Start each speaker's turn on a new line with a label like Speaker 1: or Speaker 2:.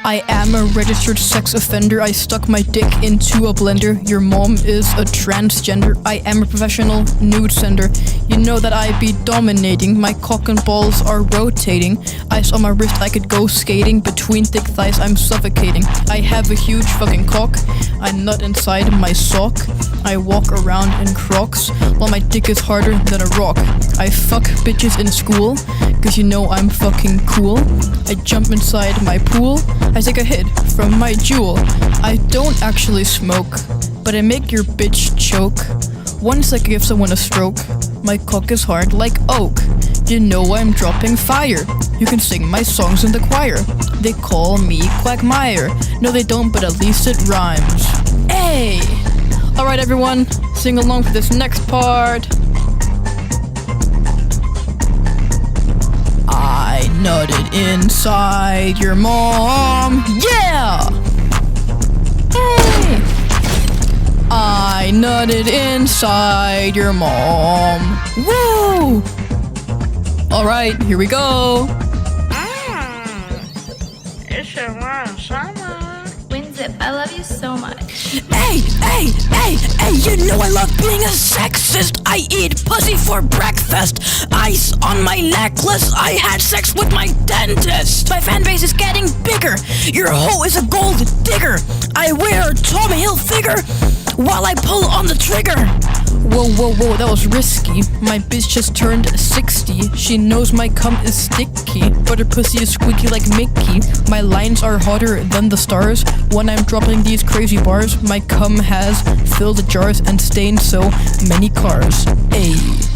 Speaker 1: I am a registered sex offender. I stuck my dick into a blender. Your mom is a transgender. I am a professional nude sender. You know that I be dominating. My cock and balls are rotating. Ice on my wrist, I could go skating. Between thick thighs, I'm suffocating. I have a huge fucking cock. I nut inside my sock. I walk around in Crocs while my dick is harder than a rock. I fuck bitches in school, cause you know I'm fucking cool. I jump inside my pool. I take a hit from my jewel. I don't actually smoke, but I make your bitch choke. Once I give someone a stroke, my cock is hard like oak. You know I'm dropping fire. You can sing my songs in the choir. They call me Quagmire. No they don't, but at least it rhymes. Hey! Alright everyone, sing along for this next part. I nutted inside your mom. Yeah! Hey! I nutted inside your mom. Woo! Alright, here we go.
Speaker 2: It's your mom, summer.
Speaker 3: Winzip, I love you so much.
Speaker 1: Hey, you know I love being a sexist. I eat pussy for breakfast. Ice on my necklace. I had sex with my dentist. My fan base is getting bigger. Your hoe is a gold digger. I wear a Tommy Hilfiger while I pull on the trigger. Whoa, that was risky. My bitch just turned 60. She knows my cum is sticky, but her pussy is squeaky like Mickey. My lines are hotter than the stars. When I'm dropping these crazy bars, my cum has filled the jars and stained so many cars. Ayy.